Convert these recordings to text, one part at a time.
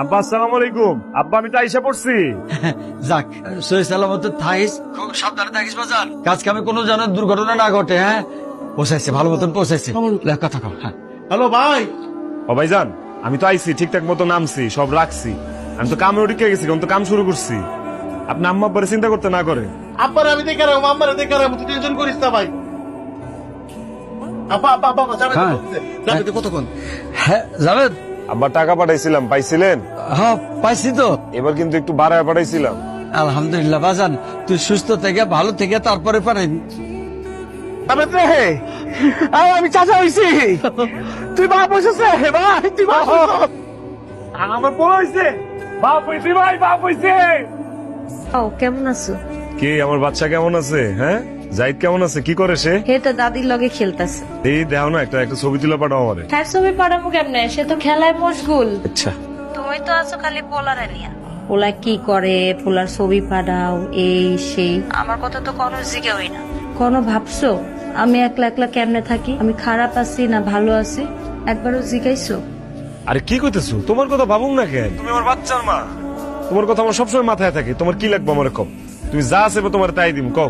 আব্বা আসসালামু আলাইকুম। আব্বা আমি তো আইসা পড়ছি। যাক, সহি সালামত থাকিস, খুব সাবধানে থাকিস বাজার। কাজ কামে কোনো যেন দুর্ঘটনা না ঘটে। হ্যাঁ, পৌঁছাইছে, ভালো মতন পৌঁছাইছে। লে, কথা কও। হ্যাঁ, হ্যালো ভাই। ও ভাইজান, আমি তো আইছি ঠিকঠাক মতো নামছি, সব রাখছি। আমি তো কামে উঠে গেছি, আমি তো কাম শুরু করছি। আপনি আম্মা আব্বারে চিন্তা করতে না করে। আব্বার আমি দেখে রাখবো, আম্মারে দেখে রাখবো, তুই টেনশন করিস না ভাই। আব্বা আব্বা আব্বা যাবে হ্যাঁ। যাবে তো কতক্ষণ? হ্যাঁ, জাভেদ। আব্বা টাকা পাঠাইছিলাম, পাইছিলেন? হ্যাঁ, পাইছি তো। এবার কিন্তু একটু বাড়ায় পাঠাইছিলাম। আলহামদুলিল্লাহ বাজান, তুই সুস্থ থেকে ভালো থেকে তারপরে পারেন। আমি চাচা হইছি। তুই বাপ হইছিস রে ভাই, তুই বাপ হইছিস। আমার বড় হইছে, বাপ হইছে ভাই, বাপ হইছে। ও কেমন আছো? কে আমার বাচ্চা কেমন আছে? হ্যাঁ, জাহিদ কেমন আছে? কি করে সে? হে তো দাদির লগে খেলতেছে। এই দেখো না, একটা একটা ছবি তুলে পাঠাও আমারে। হ্যাঁ, ছবি পাঠাবো কেমনে? সে তো খেলায় মশগুল। আচ্ছা, তুমি তো আছো খালি পোলারে নিয়া। পোলা কি করে, পোলার ছবি পাঠাও, এই সেই। আমার কথা তো কোনো জিজ্ঞাই না। কোনো ভাবছো আমি একলা একলা কেমনে থাকি? আমি খারাপ আছি না ভালো আছি? একবারও জিজ্ঞাইছো? আরে কি কইতেছো? তোমার কথা ভাবুন না কেন? তুমি আমার বাচ্চার মা, তোমার কথা আমার সবসময় মাথায় থাকে। তোমার কি লাগবে আমার কও, তুমি যা আছে তোমার তাই দিম, কও।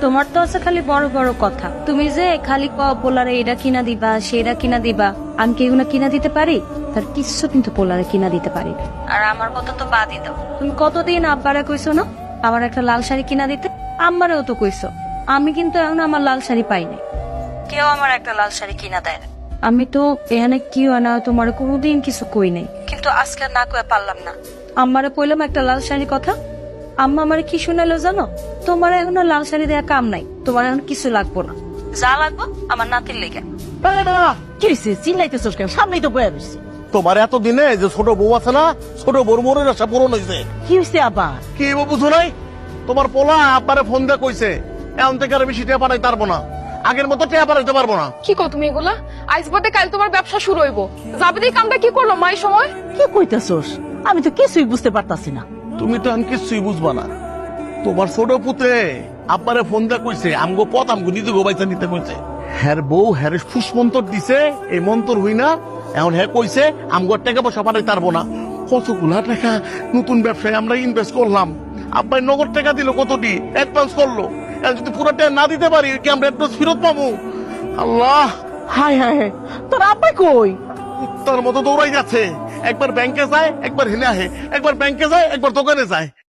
তোমার তো আছে খালি বড় বড় কথা। তুমি যে খালি পোলারে এটা কিনা দিবা, সেটা কিনা দিবা, আমি কি এগুলো কিনা দিতে পারি? তার কিছু কিন্তু পোলারে কিনা দিতে পারি। আর আমার কথা তো বাদই দাও। তুমি কতদিন আব্বারে কইছো না আমার একটা লাল শাড়ি কিনা দিতে? আম্মারেও তো কইছো। আমি কিন্তু এখন আমার লাল শাড়ি পাই নাই। কেউ আমার একটা লাল শাড়ি কিনা দেয় না। আমি তো এখানে কি হয় না তোমার কোনোদিন কিছু কই নাই, কিন্তু আজকে না কয়ে পারলাম না। আম্মারে কইলাম একটা লাল শাড়ি কথা, আম্মা আমারে কি শুনালো জানো? তোমার এখন আর লাল শাড়ি দেয়া কাম নাই, তোমার এখন কিছু লাগবো না, যা লাগবো আমার নাতির লেগে। কি হয়েছে? চিল্লাইতেছস কেন? সামনেই তো বয়ে রয়েছে। তোমার এত দিনে যে ছোট বউ আছে না, ছোট বউর মনের আশা পূরণ হয়েছে। কি হয়েছে আবার? কি বুঝো নাই? তোমার পোলা আব্বারে ফোন দিয়ে কইছে এখন থেকে আর বেশি টেয়া পাঠাইতে পারবো না, আগের মতো টেয়া পাঠাইতে পারবো না। কি কও তুমি এগুলা? আইস বাদে কাল তোমার ব্যবসা শুরু হইব। যাবে এই কামটা কি করলো মাই সময়? কি কইতেছস? আমি তো কিছুই বুঝতে পারতাছি না। তুমি তো এখন কিছুই বুঝবা না। তোমার ছোট পুত্রে আব্বারে ফোন দিয়ে কইছে আমগো পথ আমগো নিজে গোবাইতে নিতে কইছে। হ্যার বউ হ্যার ফুস মন্তর দিছে, এই মন্তর হই না এখন হ্যাঁ কইছে আমগো টাকা পয়সা পাঠাইতে পারবো না। কতগুলা টাকা নতুন ব্যবসায় আমরা ইনভেস্ট করলাম, আব্বাই নগদ টাকা দিল, কতটি অ্যাডভান্স করলো। এখন যদি পুরো টাকা না দিতে পারি কি আমরা অ্যাডভান্স ফেরত পাবো? আল্লাহ, হায় হায় হায়, তোর আব্বাই কই? তার মতো দৌড়াই যাচ্ছে। একবার ব্যাংকে যায়, একবার হেনে আহে, একবার ব্যাংকে যায়, একবার দোকানে যায়।